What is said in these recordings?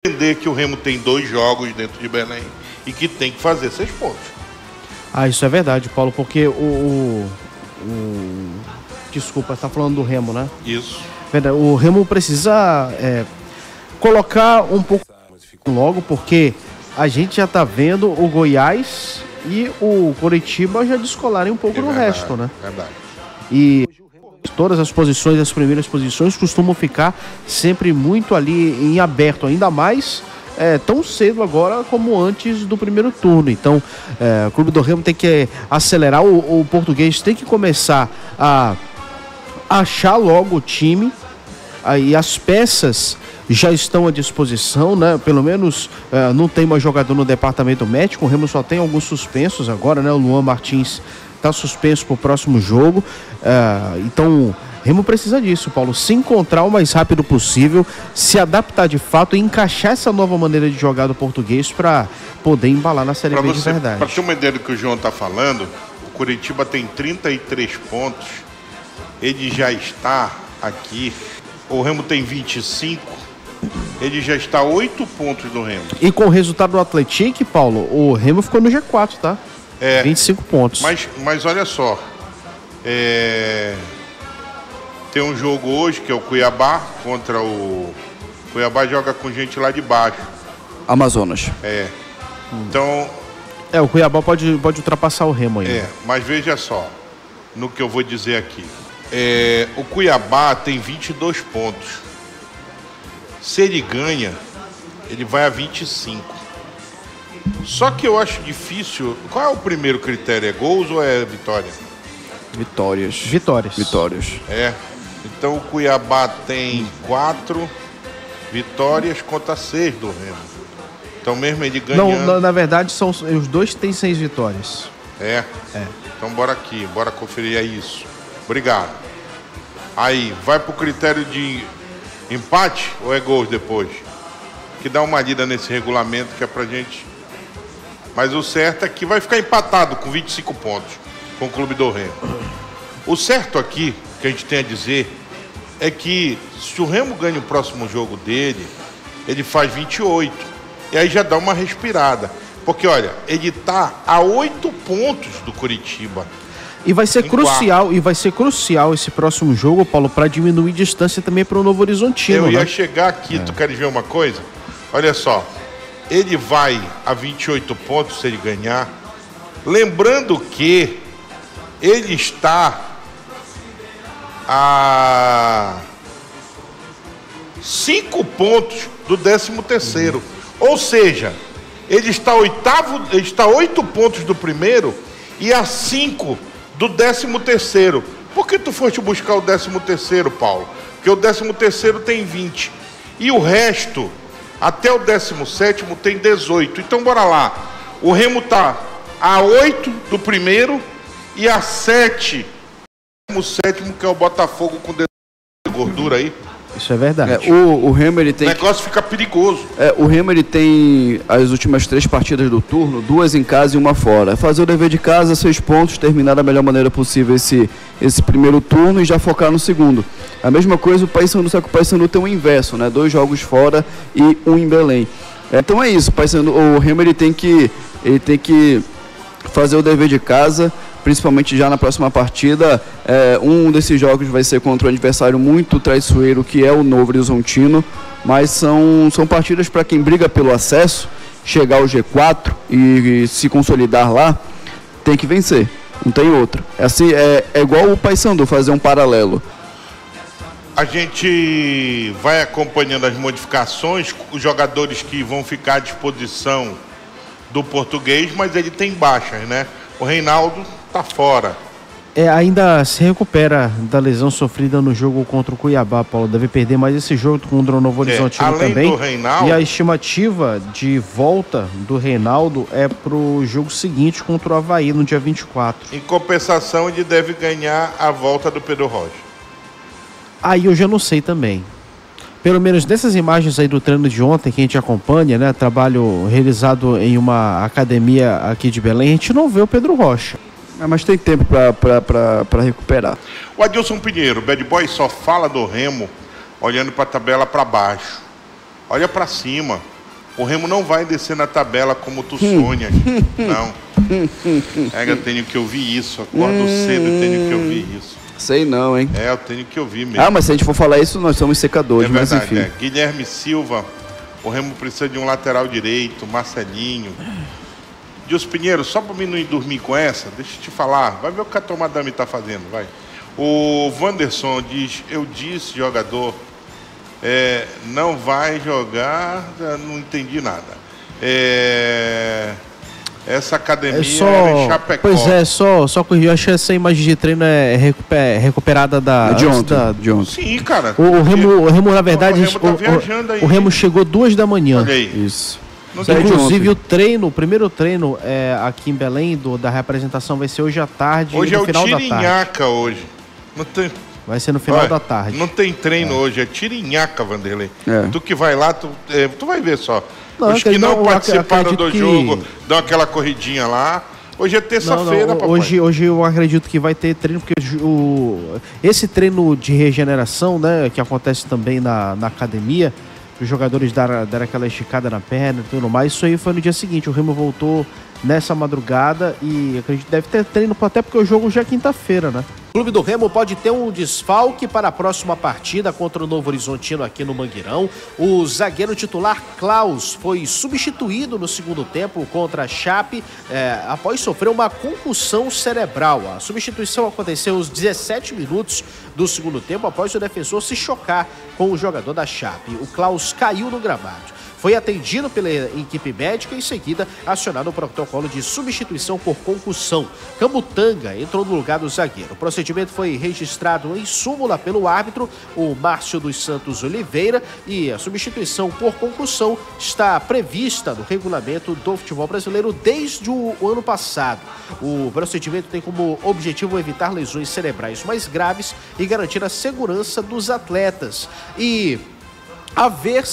Entender que o Remo tem 2 jogos dentro de Belém e que tem que fazer 6 pontos. Isso é verdade, Paulo, porque Desculpa, você tá falando do Remo, né? Isso. O Remo precisa colocar um pouco logo, porque a gente já tá vendo o Goiás e o Coritiba já descolarem um pouco no resto, né? Verdade. E todas as posições, as primeiras posições, costumam ficar sempre muito ali em aberto, ainda mais tão cedo agora como antes do primeiro turno. Então, o Clube do Remo tem que acelerar, o Português tem que começar a achar logo o time, aí as peças já estão à disposição, né? Pelo menos não tem mais jogador no departamento médico, o Remo só tem alguns suspensos agora, né? O Luan Martins está suspenso para o próximo jogo, então Remo precisa disso, Paulo, se encontrar o mais rápido possível, se adaptar de fato e encaixar essa nova maneira de jogar do Português para poder embalar na Série B de verdade. Para ter uma ideia do que o João está falando, o Coritiba tem 33 pontos, ele já está aqui, o Remo tem 25, ele já está 8 pontos do Remo. E com o resultado do Atlético, Paulo, o Remo ficou no G4, tá? 25 pontos. Mas olha só, tem um jogo hoje que é o Cuiabá contra o... Cuiabá joga com gente lá de baixo. Amazonas. Então... o Cuiabá pode ultrapassar o Remo ainda. Mas veja só, no que eu vou dizer aqui. O Cuiabá tem 22 pontos. Se ele ganha, ele vai a 25. Só que eu acho difícil... Qual é o primeiro critério? É gols ou é vitória? Vitórias. Então o Cuiabá tem 4 vitórias contra 6 do Remo. Então mesmo ele ganhando... Não, na verdade, os dois têm 6 vitórias. Então bora conferir isso. Obrigado. Aí, vai pro critério de empate ou é gols depois? Que dá uma lida nesse regulamento que é pra gente... Mas o certo é que vai ficar empatado com 25 pontos com o Clube do Remo. O certo aqui, que a gente tem a dizer, é que se o Remo ganha o próximo jogo dele, ele faz 28. E aí já dá uma respirada. Porque, olha, ele tá a 8 pontos do Coritiba. E vai ser crucial esse próximo jogo, Paulo, para diminuir distância também para o Novo Horizontino. Eu ia chegar aqui, tu queres ver uma coisa? Olha só, ele vai a 28 pontos se ele ganhar. Lembrando que ele está a 5 pontos do 13º. Ou seja, ele está 8 pontos do primeiro e a 5 do 13º. Por que tu foste buscar o 13º, Paulo? Porque o 13º tem 20. E o resto, até o 17º, tem 18. Então, bora lá. O Remo está a 8 do primeiro e a 7 do 17º, que é o Botafogo com 18 de gordura aí. Isso é verdade. O Remo, ele tem... O negócio fica perigoso. O Remo, ele tem as últimas 3 partidas do turno, 2 em casa e 1 fora. Fazer o dever de casa, 6 pontos, terminar da melhor maneira possível esse primeiro turno e já focar no segundo. A mesma coisa o Paysandu, só que o Paysandu tem o inverso, né? 2 jogos fora e 1 em Belém. Então é isso, o Remo ele tem que fazer o dever de casa, principalmente já na próxima partida. Um desses jogos vai ser contra um adversário muito traiçoeiro, que é o Novo Horizontino, mas são partidas para quem briga pelo acesso, chegar ao G4 e se consolidar lá, tem que vencer, não tem outra. É igual o Paysandu, fazer um paralelo. A gente vai acompanhando as modificações, os jogadores que vão ficar à disposição do Português, mas ele tem baixas, né? O Reinaldo tá fora. Ainda se recupera da lesão sofrida no jogo contra o Cuiabá, Paulo. Deve perder mais esse jogo contra o Novo Horizontino também. Do Reinaldo... E a estimativa de volta do Reinaldo é pro jogo seguinte contra o Avaí, no dia 24. Em compensação, ele deve ganhar a volta do Pedro Rocha. Aí eu já não sei também. Pelo menos nessas imagens aí do treino de ontem que a gente acompanha, né? Trabalho realizado em uma academia aqui de Belém, a gente não vê o Pedro Rocha. Mas tem tempo para recuperar. O Adilson Pinheiro, Bad Boy só fala do Remo olhando para a tabela para baixo. Olha pra cima. O Remo não vai descer na tabela como tu sonha. Não. Eu tenho que ouvir isso. Acordo cedo e tenho que ouvir isso. Sei não, hein? Eu tenho que ouvir mesmo. Ah, mas se a gente for falar isso, nós somos secadores, verdade, mas enfim. Guilherme Silva, o Remo precisa de um lateral direito, Marcelinho. Dios Pinheiro, só pra mim não ir dormir com essa, deixa eu te falar. Vai ver o que a Tomadame tá fazendo, vai. O Wanderson diz, eu disse, jogador, não vai jogar, não entendi nada. Essa academia é em Chapecó. Pois é, só corrigir. Eu acho que essa imagem de treino é recuperada de ontem. Sim, cara. O Remo, na verdade, o Remo chegou 2 da manhã. Olha aí. Isso. Inclusive o primeiro treino aqui em Belém, da representação, vai ser hoje à tarde. Hoje no final o Tirinhaca hoje. Não tem... Vai ser no final da tarde. Não tem treino hoje, é Tirinhaca, Vanderlei. Tu que vai lá, tu vai ver só. Os que não participaram do jogo, dão aquela corridinha lá. Hoje é terça-feira, papai. Hoje eu acredito que vai ter treino, porque esse treino de regeneração, né, que acontece também na academia, os jogadores deram aquela esticada na perna e tudo mais, isso aí foi no dia seguinte. O Remo voltou nessa madrugada e acredito que deve ter treino, até porque o jogo já é quinta-feira, né? O Clube do Remo pode ter um desfalque para a próxima partida contra o Novo Horizontino aqui no Mangueirão. O zagueiro titular Klaus foi substituído no segundo tempo contra a Chape após sofrer uma concussão cerebral. A substituição aconteceu aos 17 minutos do segundo tempo após o defensor se chocar com o jogador da Chape. O Klaus caiu no gramado. Foi atendido pela equipe médica e em seguida acionado o protocolo de substituição por concussão. Camutanga entrou no lugar do zagueiro. O procedimento foi registrado em súmula pelo árbitro, o Márcio dos Santos Oliveira, e a substituição por concussão está prevista no regulamento do futebol brasileiro desde o ano passado. O procedimento tem como objetivo evitar lesões cerebrais mais graves e garantir a segurança dos atletas. E a ver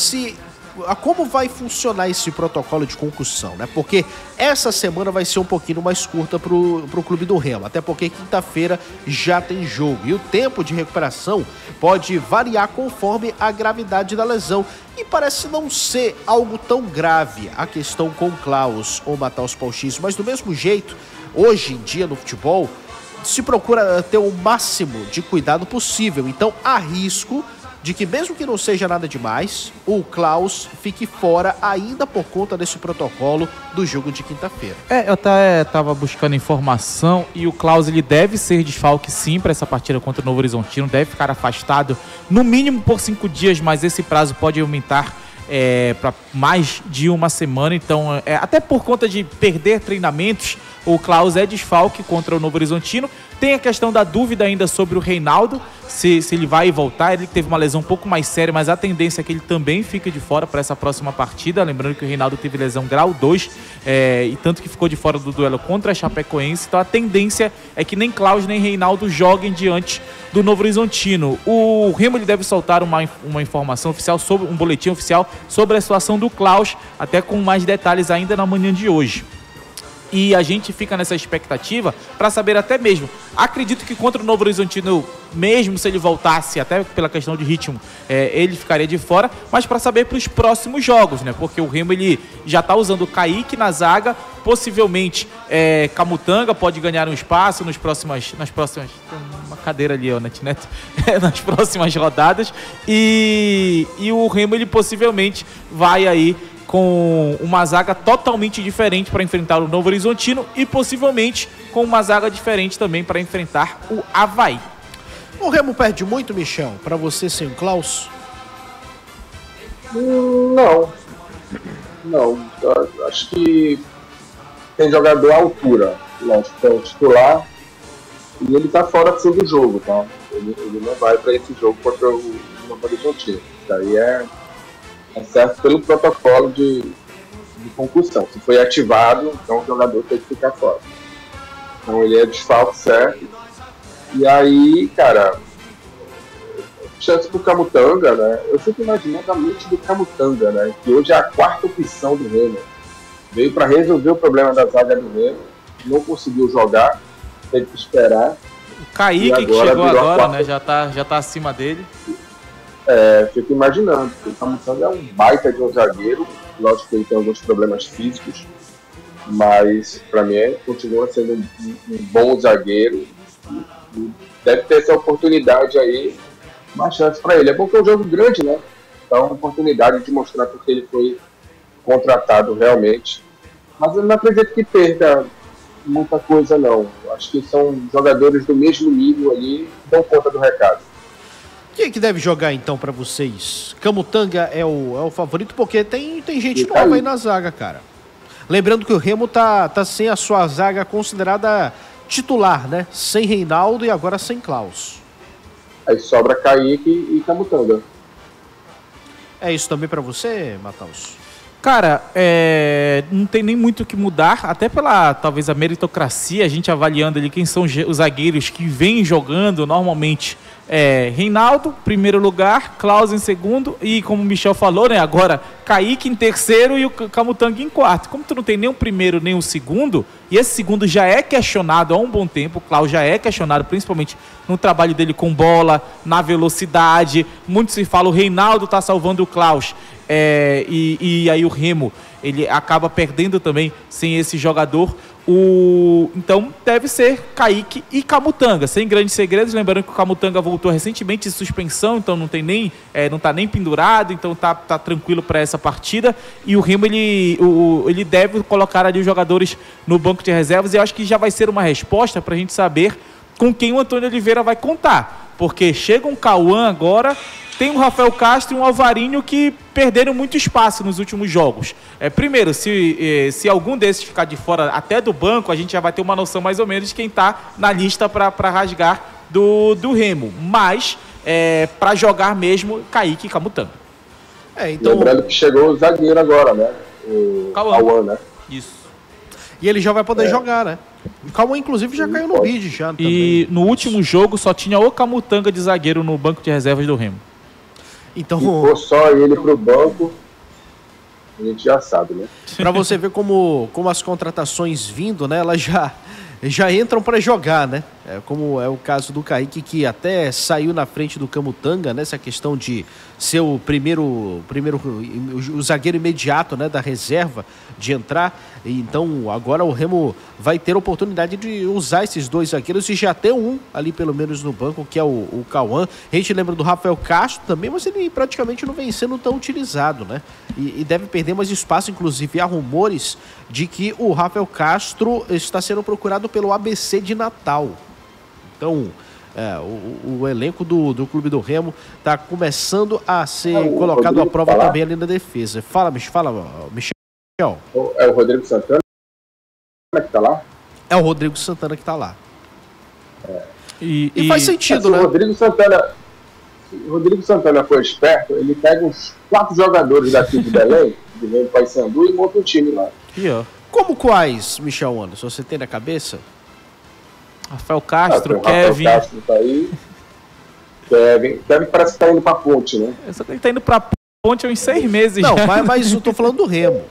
como vai funcionar esse protocolo de concussão, né? Porque essa semana vai ser um pouquinho mais curta pro Clube do Remo, até porque quinta-feira já tem jogo. E o tempo de recuperação pode variar conforme a gravidade da lesão. E parece não ser algo tão grave a questão com Klaus ou Matheus Pauchis, mas do mesmo jeito, hoje em dia no futebol, se procura ter o máximo de cuidado possível. Então há risco de que, mesmo que não seja nada demais, o Klaus fique fora ainda por conta desse protocolo do jogo de quinta-feira. Eu até estava buscando informação e o Klaus ele deve ser desfalque sim para essa partida contra o Novo Horizontino, deve ficar afastado no mínimo por 5 dias, mas esse prazo pode aumentar para mais de uma semana, então até por conta de perder treinamentos, o Klaus é desfalque contra o Novo Horizontino. Tem a questão da dúvida ainda sobre o Reinaldo, se ele vai voltar. Ele teve uma lesão um pouco mais séria, mas a tendência é que ele também fique de fora para essa próxima partida. Lembrando que o Reinaldo teve lesão grau 2, e tanto que ficou de fora do duelo contra a Chapecoense. Então a tendência é que nem Klaus nem Reinaldo joguem diante do Novo Horizontino. O Remo ele deve soltar uma informação oficial, um boletim oficial sobre a situação do Klaus, até com mais detalhes ainda na manhã de hoje. E a gente fica nessa expectativa para saber até mesmo. Acredito que contra o Novo Horizontino, mesmo se ele voltasse, até pela questão de ritmo, ele ficaria de fora, mas para saber para os próximos jogos, né? Porque o Remo ele já está usando o Kaique na zaga, possivelmente Camutanga pode ganhar um espaço nas próximas tem uma cadeira ali, ó, Neto, nas próximas rodadas, e o Remo ele possivelmente vai aí com uma zaga totalmente diferente para enfrentar o Novo Horizontino e possivelmente com uma zaga diferente também para enfrentar o Avaí. O Remo perde muito, Michel, para você sem o Klaus? Não. Acho que tem jogador à altura. Lógico que é o titular e ele tá fora sim do jogo, tá? Ele não vai para esse jogo contra o Novo Horizontino. Isso aí é certo pelo protocolo de concussão. Se foi ativado, então o jogador tem que ficar fora. Então ele é desfalque, certo? E aí, cara, chance pro Camutanga, né? Eu fico imaginando a mente do Camutanga, né? Que hoje é a 4ª opção do Remo. Veio para resolver o problema da zaga do Remo, não conseguiu jogar, teve que esperar. O Kaique que chegou agora, né? Já tá acima dele. fico imaginando, porque o Camutanga é um baita de um zagueiro, lógico que ele tem alguns problemas físicos, mas para mim continua sendo um bom zagueiro e deve ter essa oportunidade aí, uma chance para ele. É bom que é um jogo grande, né? Então é uma oportunidade de mostrar porque ele foi contratado realmente, mas eu não acredito que perca muita coisa não. Acho que são jogadores do mesmo nível ali que dão conta do recado. Quem é que deve jogar então pra vocês? Camutanga é o favorito porque tem gente nova aí na zaga, cara. Lembrando que o Remo tá sem a sua zaga considerada titular, né? Sem Reinaldo e agora sem Klaus. Aí sobra Kaique e Camutanga. É isso também pra você, Mataus? Cara, não tem nem muito o que mudar, até pela, talvez, a meritocracia, a gente avaliando ali quem são os zagueiros que vêm jogando normalmente. Reinaldo, primeiro lugar, Klaus em segundo e, como o Michel falou, né, agora Kaique em terceiro e o Camutanga em quarto. Como tu não tem nem o primeiro nem o segundo, e esse segundo já é questionado há um bom tempo, o Klaus já é questionado principalmente no trabalho dele com bola, na velocidade, muito se fala, o Reinaldo tá salvando o Klaus, e aí o Remo, ele acaba perdendo também sem esse jogador. Então deve ser Kaique e Camutanga, sem grandes segredos, lembrando que o Camutanga voltou recentemente de suspensão, então não tem nem, não tá nem pendurado, então tá tranquilo para essa partida, e o Remo ele deve colocar ali os jogadores no banco de reservas, e eu acho que já vai ser uma resposta pra gente saber com quem o Antônio Oliveira vai contar, porque chega um Cauã agora, tem o Rafael Castro e um Alvarinho que perderam muito espaço nos últimos jogos. Primeiro, se algum desses ficar de fora até do banco, a gente já vai ter uma noção mais ou menos de quem está na lista para rasgar do Remo. Mas, para jogar mesmo, Kaique e Camutanga. Então... Lembrando que chegou o zagueiro agora, né? O Cauã, né? Isso. E ele já vai poder jogar, né? O Cauã, inclusive, já caiu no bid já. E também. No último jogo só tinha o Camutanga de zagueiro no banco de reservas do Remo. Então, se for só ele pro banco, a gente já sabe, né? Pra você ver como as contratações vindo, né? Elas já entram para jogar, né? Como é o caso do Kaique, que até saiu na frente do Camutanga, né? Essa questão de ser o zagueiro imediato, né? Da reserva, de entrar. Então, agora o Remo vai ter a oportunidade de usar esses dois zagueiros e já ter um ali, pelo menos, no banco, que é o Cauã. A gente lembra do Rafael Castro também, mas ele praticamente não vem sendo tão utilizado, né? E deve perder mais espaço, inclusive há rumores de que o Rafael Castro está sendo procurado pelo ABC de Natal. Então, o elenco do Clube do Remo está começando a ser colocado à prova também ali na defesa. Fala, Michel. É o Rodrigo Santana que está lá? É o Rodrigo Santana que está lá. E faz sentido, assim, né? O Rodrigo Santana foi esperto, ele pega uns 4 jogadores daqui de Belém, de Belém, Paysandu, e monta um time lá. Como quais, Michel Anderson? Você tem na cabeça? Rafael Castro, Rafael Kevin. Castro tá aí. Kevin parece que tá indo pra ponte, né? Só que ele tá indo pra ponte há uns 6 meses. Não, já. mas eu tô falando do Remo.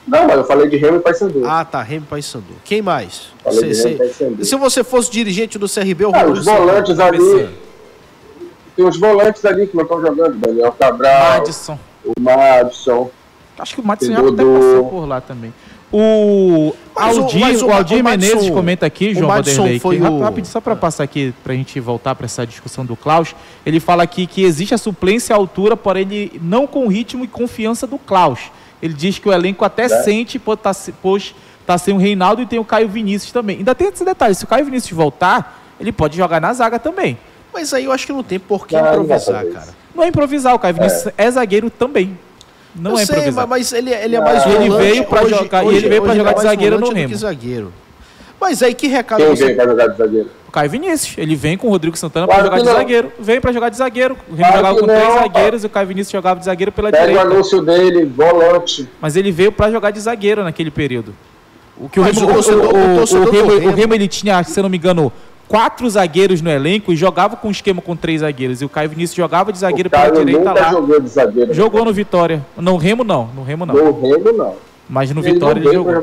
Não, mas eu falei de Remo e Paysandu. Ah, tá, Remo e Paysandu. Quem mais? Falei de Remo e Paysandu. Se você fosse dirigente do CRB, os volantes ali. Tem uns volantes ali que não estão jogando. Daniel Cabral. Madison. O Madison. Acho que o Madison já até passou por lá também. O Aldir Menezes comenta aqui, João Vanderlei, rapidinho, só para passar aqui, para a gente voltar para essa discussão do Klaus, ele fala aqui que existe a suplência à altura, porém ele não com o ritmo e confiança do Klaus. Ele diz que o elenco até sente, pois tá sem o Reinaldo e tem o Caio Vinícius também. Ainda tem esse detalhe, se o Caio Vinícius voltar, ele pode jogar na zaga também. Mas aí eu acho que não tem por que improvisar, cara. Não é improvisar, o Caio Vinícius é zagueiro também. Não é improvisar. Mas ele é mais volante. Ele veio pra jogar de zagueiro no Remo. Mas aí que recado Quem veio pra jogar de zagueiro? O Caio Vinícius. Ele vem com o Rodrigo Santana pra jogar de zagueiro. Vem pra jogar de zagueiro. O Remo jogava com 3 zagueiros e o Caio Vinícius jogava de zagueiro pela direita. Pega o anúncio dele, volante. Mas ele veio pra jogar de zagueiro naquele período. O Remo ele tinha, se eu não me engano, 4 zagueiros no elenco e jogava com um esquema com 3 zagueiros. E o Caio Vinícius jogava de zagueiro pela direita lá. Jogou de zagueiro. Jogou no Vitória. No Remo não. No Remo não. Mas no Vitória ele jogou.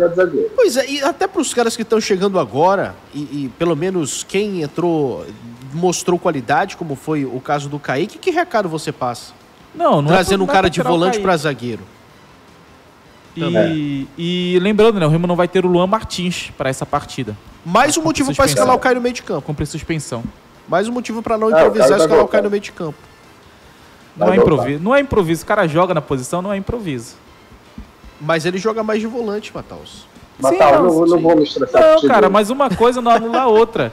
Pois é, e até para os caras que estão chegando agora, e pelo menos quem entrou mostrou qualidade, como foi o caso do Kaique, que recado você passa? Não Trazendo um cara de tirar o volante Kaique. para zagueiro. E lembrando, né, o Remo não vai ter o Luan Martins para essa partida. Mais um motivo para escalar o Caio no meio de campo. Cumprir suspensão. Mais um motivo para não improvisar e escalar o Caio no meio de campo. Não é improviso. Não é improviso. O cara joga na posição, não é improviso. Mas ele joga mais de volante, Mataus. Mataus, não vou me estressar. Não, cara, mas uma coisa não anula a outra.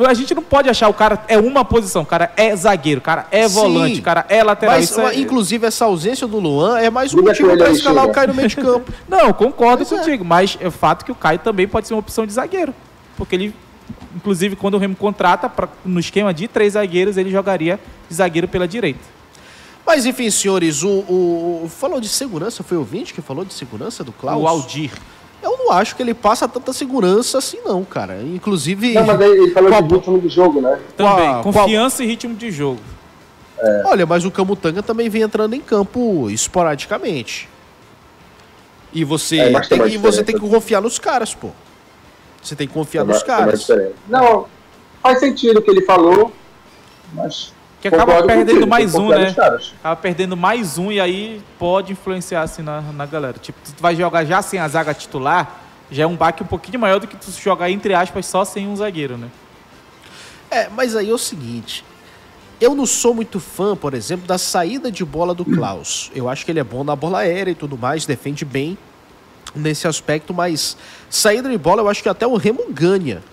A gente não pode achar o cara é uma posição, o cara é zagueiro, o cara é volante, o cara é lateral. Mas, inclusive, essa ausência do Luan é mais um motivo para escalar o Caio no meio de campo. Não, concordo contigo, mas é fato que o Caio também pode ser uma opção de zagueiro. Porque ele, inclusive, quando o Remo contrata, no esquema de 3 zagueiros, ele jogaria de zagueiro pela direita. Mas, enfim, senhores, falou de segurança, foi o ouvinte que falou de segurança do Klaus? O Aldir. Eu não acho que ele passa tanta segurança assim, não, cara. Inclusive... Não, mas ele falou de ritmo de jogo, né? Também, confiança e ritmo de jogo. Olha, mas o Camutanga também vem entrando em campo esporadicamente. E você, tem que confiar nos caras, pô. Você tem que confiar nos caras. Não, faz sentido o que ele falou, mas... Que acaba perdendo mais um, né? Acaba perdendo mais um e aí pode influenciar assim na galera. Tipo, tu vai jogar já sem a zaga titular, já é um baque um pouquinho maior do que tu jogar, entre aspas, só sem um zagueiro, né? Mas aí é o seguinte, eu não sou muito fã, por exemplo, da saída de bola do Klaus. Eu acho que ele é bom na bola aérea e tudo mais, defende bem nesse aspecto, mas saída de bola eu acho que até o Remo ganha,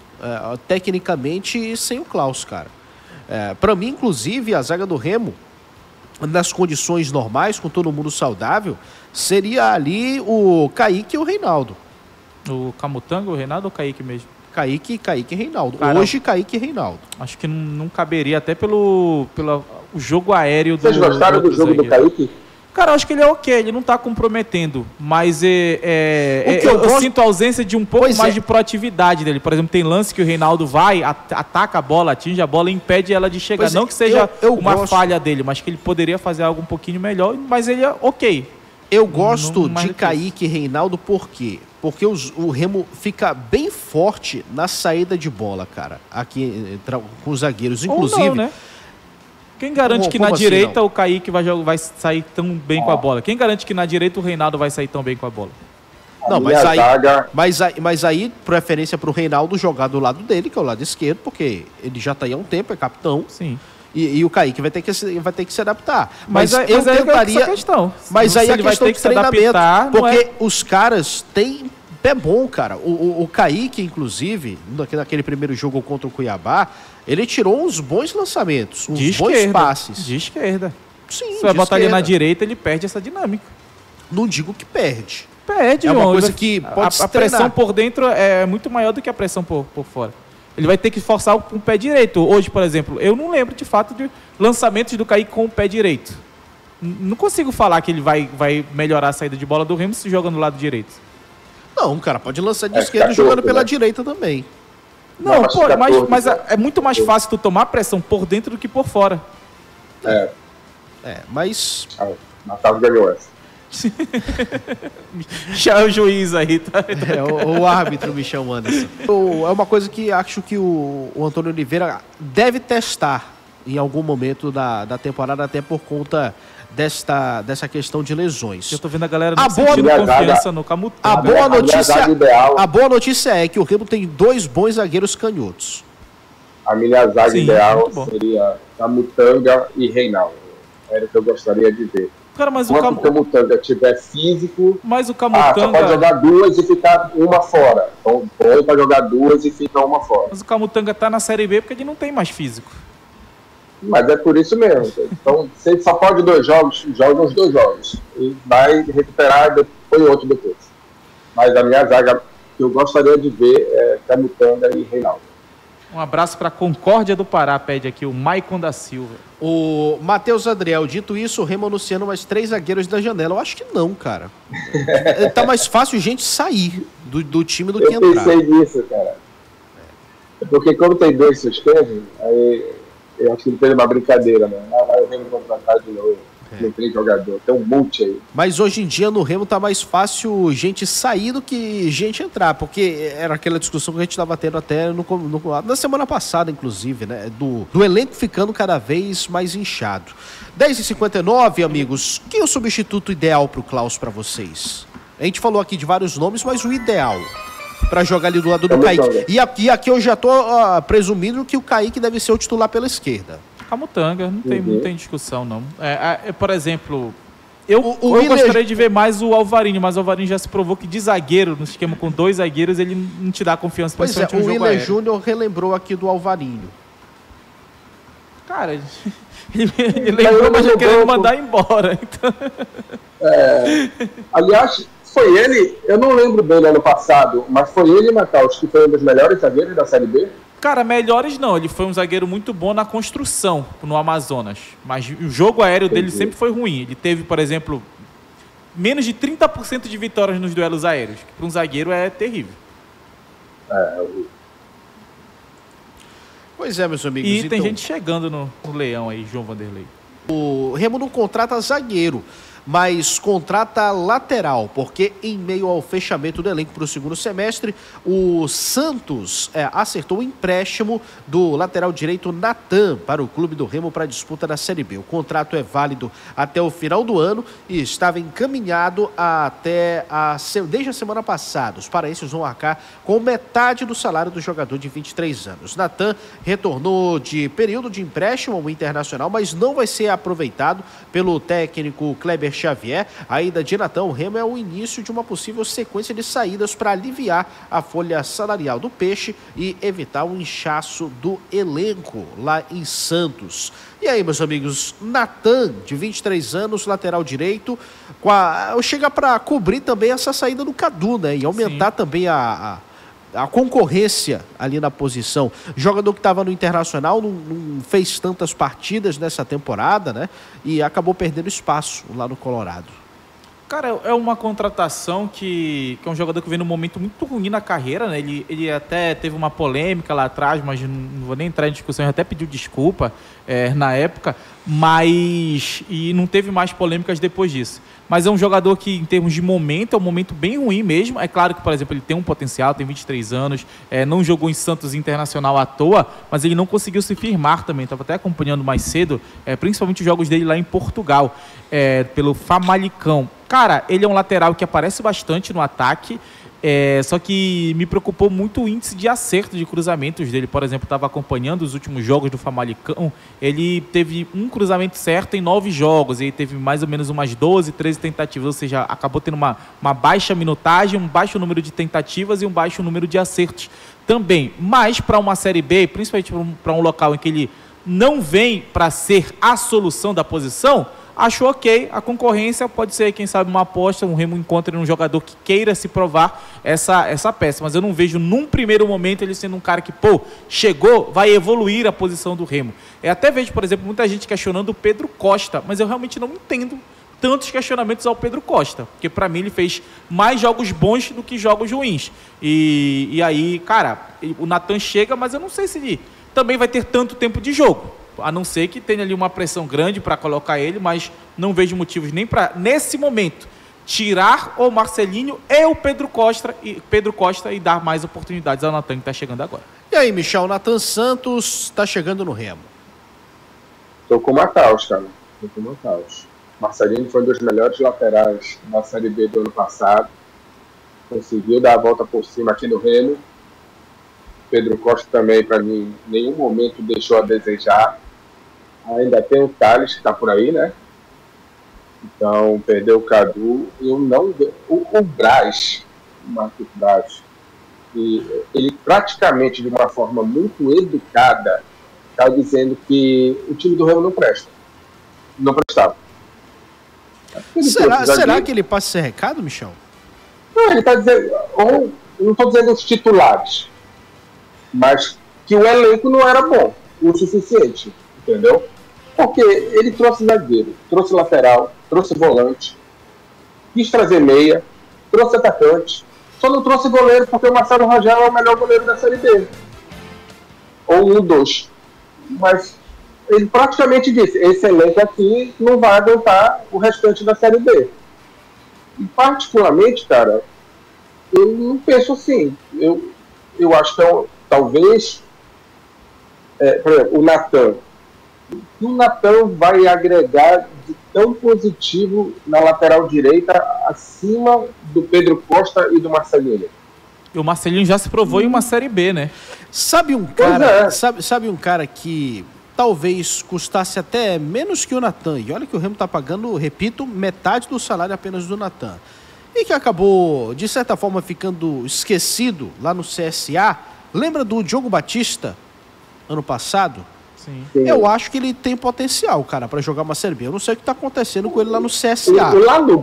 tecnicamente, sem o Klaus, cara. Para mim, inclusive, a zaga do Remo, nas condições normais, com todo mundo saudável, seria ali o Kaique e o Reinaldo. O Camutanga, o Reinaldo ou o Kaique mesmo? Kaique e Reinaldo. Cara, hoje, Kaique e Reinaldo. Acho que não caberia, até pelo jogo aéreo do... Vocês gostaram do jogo do Kaique? Cara, eu acho que ele é ok, ele não tá comprometendo, mas eu sinto a ausência de um pouco mais de proatividade dele. Por exemplo, tem lance que o Reinaldo vai, ataca a bola, atinge a bola e impede ela de chegar. Não que seja uma falha dele, mas que ele poderia fazer algo um pouquinho melhor, mas ele é ok. Eu gosto de Kaique e Reinaldo por quê? Porque o Remo fica bem forte na saída de bola, cara, aqui com os zagueiros. Inclusive... Ou não, né? Quem garante que na direita o Kaique vai sair tão bem com a bola? Quem garante que na direita o Reinaldo vai sair tão bem com a bola? Não, mas aí preferência pro Reinaldo jogar do lado dele, que é o lado esquerdo, porque ele já tá aí há um tempo, é capitão. Sim. E o Kaique vai ter que se adaptar. Mas eu tentaria... Mas aí a questão de treinamento, porque os caras têm pé bom, cara. O Kaique, inclusive, naquele primeiro jogo contra o Cuiabá, ele tirou uns bons lançamentos, uns bons passes. De esquerda. Sim, se vai botar ele na direita, ele perde essa dinâmica. Não digo que perde. Perde, é uma coisa que pode a pressão por dentro é muito maior do que a pressão por fora. Ele vai ter que forçar com o pé direito. Hoje, por exemplo, eu não lembro de fato de lançamentos do Kaique com o pé direito. Não consigo falar que ele vai melhorar a saída de bola do Remo se joga no lado direito. Não, o cara pode lançar de esquerda jogando pela direita também. Não, mas é muito mais fácil tu tomar pressão por dentro do que por fora. Mas... Natal ganhou essa. Já é o juiz aí, tá? O árbitro Michel Anderson. É uma coisa que acho que o Antônio Oliveira deve testar em algum momento da temporada, até por conta dessa questão de lesões. Eu tô vendo a galera não sentindo confiança no Camutanga. A boa notícia é que o Remo tem 2 bons zagueiros canhotos. A minha zaga ideal seria Camutanga e Reinaldo. Era o que eu gostaria de ver. Cara, mas quando o Camutanga tiver físico, mas o Camutanga... só pode jogar 2 e ficar uma fora. Então, bom pra jogar 2 e ficar uma fora. Mas o Camutanga tá na Série B porque ele não tem mais físico. Mas é por isso mesmo. Então, se ele só pode 2 jogos, joga os 2 jogos. E vai recuperar depois outro depois. Mas a minha zaga que eu gostaria de ver é Camutanga e Reinaldo. Um abraço para Concórdia do Pará, pede aqui o Maicon da Silva. O Matheus Adriel, dito isso, o Remo anunciando mais 3 zagueiros da janela. Eu acho que não, cara. Tá mais fácil gente sair do time do que entrar. Eu pensei nisso, cara. Porque como tem 2 suspensos, aí eu acho que ele fez uma brincadeira, né? Vai o Remo contratar de novo. Não tem jogador, tem um monte aí. Mas hoje em dia no Remo tá mais fácil gente sair do que gente entrar, porque era aquela discussão que a gente estava tendo até na semana passada, inclusive, né? Do elenco ficando cada vez mais inchado. 10h59, amigos, quem é o substituto ideal pro Klaus para vocês? A gente falou aqui de vários nomes, mas o ideal para jogar ali do lado do Kaique. E aqui eu já tô presumindo que o Kaique deve ser o titular pela esquerda. Camutanga, não tem discussão, não. Por exemplo, eu gostaria de ver mais o Alvarinho, mas o Alvarinho já se provou que de zagueiro, no esquema com 2 zagueiros, ele não te dá confiança. Pois é, o Willer Júnior relembrou aqui do Alvarinho. Cara, ele lembrou, mas já querendo mandar embora. Então... aliás, foi ele, eu não lembro dele ano passado, mas foi ele, Matheus, que foi um dos melhores zagueiros da Série B? Cara, melhores não. Ele foi um zagueiro muito bom na construção no Amazonas. Mas o jogo aéreo dele sempre foi ruim. Ele teve, por exemplo, menos de 30% de vitórias nos duelos aéreos. Que para um zagueiro é terrível. Pois é, meus amigos. E tem gente chegando no Leão aí, João Vanderlei. O Remo não contrata zagueiro, mas contrata lateral, porque em meio ao fechamento do elenco para o segundo semestre, o Santos acertou o empréstimo do lateral direito Natan para o clube do Remo para a disputa da Série B. O contrato é válido até o final do ano e estava encaminhado desde a semana passada. Os paraenses vão arcar com metade do salário do jogador de 23 anos. Natan retornou de período de empréstimo ao Internacional, mas não vai ser aproveitado pelo técnico Kleber Xavier. A ida de Natan ao Remo é o início de uma possível sequência de saídas para aliviar a folha salarial do Peixe e evitar o inchaço do elenco lá em Santos. E aí, meus amigos, Natan, de 23 anos, lateral direito, chega para cobrir também essa saída do Cadu, né? E aumentar também a concorrência ali na posição. Jogador que estava no Internacional, não fez tantas partidas nessa temporada, né? E acabou perdendo espaço lá no Colorado. Cara, é uma contratação que é um jogador que vem num momento muito ruim na carreira, né? Ele até teve uma polêmica lá atrás, mas não vou nem entrar em discussão, ele até pediu desculpa na época, e não teve mais polêmicas depois disso. Mas é um jogador que, em termos de momento, é um momento bem ruim mesmo. É claro que, por exemplo, ele tem um potencial, tem 23 anos, não jogou em Santos Internacional à toa, mas ele não conseguiu se firmar também. Estava até acompanhando mais cedo, principalmente os jogos dele lá em Portugal, pelo Famalicão. Cara, ele é um lateral que aparece bastante no ataque, só que me preocupou muito o índice de acerto de cruzamentos dele. Por exemplo, estava acompanhando os últimos jogos do Famalicão, ele teve um cruzamento certo em 9 jogos, ele teve mais ou menos umas 12, 13 tentativas, ou seja, acabou tendo uma baixa minutagem, um baixo número de tentativas e um baixo número de acertos também. Mas para uma Série B, principalmente para um local em que ele não vem para ser a solução da posição, acho ok, a concorrência pode ser, quem sabe, uma aposta, um Remo encontre um jogador que queira se provar essa peça, mas eu não vejo num primeiro momento ele sendo um cara que, chegou, vai evoluir a posição do Remo. Eu até vejo, por exemplo, muita gente questionando o Pedro Costa, mas eu realmente não entendo tantos questionamentos ao Pedro Costa, porque para mim ele fez mais jogos bons do que jogos ruins. E aí, cara, o Natan chega, mas eu não sei se ele também vai ter tanto tempo de jogo. A não ser que tenha ali uma pressão grande para colocar ele, mas não vejo motivos nem para, nesse momento, tirar o Marcelinho e o Pedro Costa e dar mais oportunidades ao Natan, que está chegando agora. E aí, Michel, o Natan Santos está chegando no Remo. Tô com o Matheus, cara. Tô com o Matheus. Marcelinho foi um dos melhores laterais da Série B do ano passado. Conseguiu dar a volta por cima aqui no Remo. Pedro Costa também, para mim, em nenhum momento deixou a desejar. Ainda tem o Thales, que está por aí, né? Então, perdeu o Cadu. Eu não... O Braz, o Marcos Braz, ele praticamente, de uma forma muito educada, está dizendo que o time do Remo não presta. Não prestava. Será que ele passa esse recado, Michel? Não, ele está dizendo... não estou dizendo os titulares, mas que o elenco não era bom o suficiente, entendeu? Porque ele trouxe zagueiro, trouxe lateral, trouxe volante, quis trazer meia, trouxe atacante, só não trouxe goleiro porque o Marcelo Rangel é o melhor goleiro da Série B. Ou um dos. Mas ele praticamente disse, esse elenco aqui não vai aguentar o restante da Série B. E particularmente, cara, eu não penso assim. Eu acho que talvez, por exemplo, o Natan. O Natan vai agregar de tão positivo na lateral direita acima do Pedro Costa e do Marcelinho. E o Marcelinho já se provou em uma Série B, né? Sabe um cara, sabe um cara que talvez custasse até menos que o Natan, e olha que o Remo tá pagando, repito, metade do salário apenas do Natan, e que acabou, de certa forma, ficando esquecido lá no CSA. Lembra do Diogo Batista, ano passado? Sim. Eu acho que ele tem potencial, cara, pra jogar uma Série B. Eu não sei o que tá acontecendo com ele lá no CSA.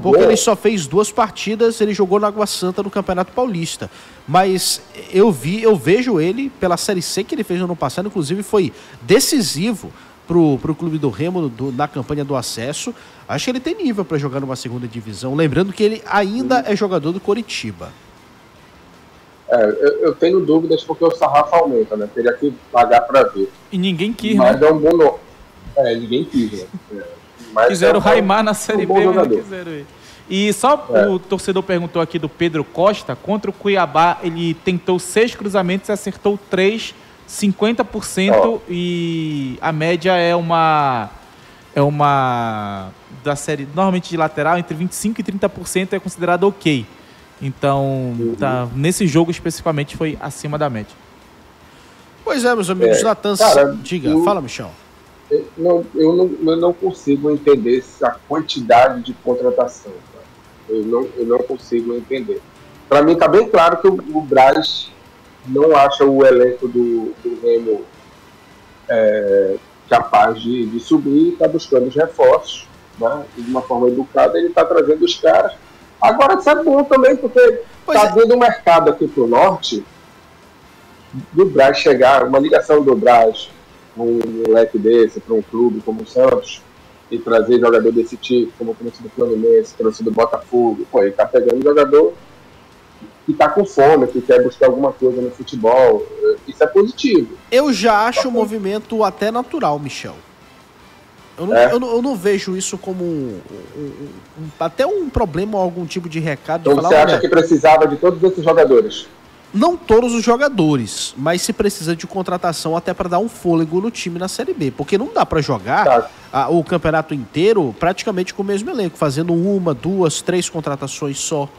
Porque ele só fez 2 partidas, ele jogou na Água Santa no Campeonato Paulista. Mas eu vejo ele pela Série C que ele fez no ano passado, inclusive foi decisivo pro Clube do Remo na campanha do acesso. Acho que ele tem nível pra jogar numa segunda divisão. Lembrando que ele ainda é jogador do Coritiba. Eu tenho dúvidas porque o sarrafo aumenta, né? Teria que pagar pra ver. E ninguém quis, mas né? é um bom nome. Ninguém quis, né? Quiseram o Raimar na Série B, mas não quiseram ele. E só o torcedor perguntou aqui do Pedro Costa, contra o Cuiabá, ele tentou 6 cruzamentos e acertou 3, 50%, e a média é uma da série, normalmente de lateral, entre 25% e 30% é considerado ok. Então, nesse jogo especificamente foi acima da média. Pois é, meus amigos, Natan, diga, fala, Michel. Eu não consigo entender a quantidade de contratação. Tá? Eu não consigo entender. Para mim está bem claro que o Braz não acha o elenco do Remo capaz de subir, está buscando os reforços, né? E de uma forma educada ele está trazendo os caras. Agora isso é bom também, porque está vindo um mercado aqui para o norte do Braz chegar, uma ligação do Braz, um moleque desse para um clube como o Santos, e trazer jogador desse tipo, como o do Fluminense, trouxe do Botafogo. Pô, ele está pegando um jogador que está com fome, que quer buscar alguma coisa no futebol. Isso é positivo. Eu já acho o movimento até natural, Michel. Eu não vejo isso como até um problema ou algum tipo de recado. Então você acha que precisava de todos esses jogadores? Não todos os jogadores, mas se precisa de contratação até para dar um fôlego no time na Série B. Porque não dá para jogar o campeonato inteiro praticamente com o mesmo elenco, fazendo 1, 2, 3 contratações só.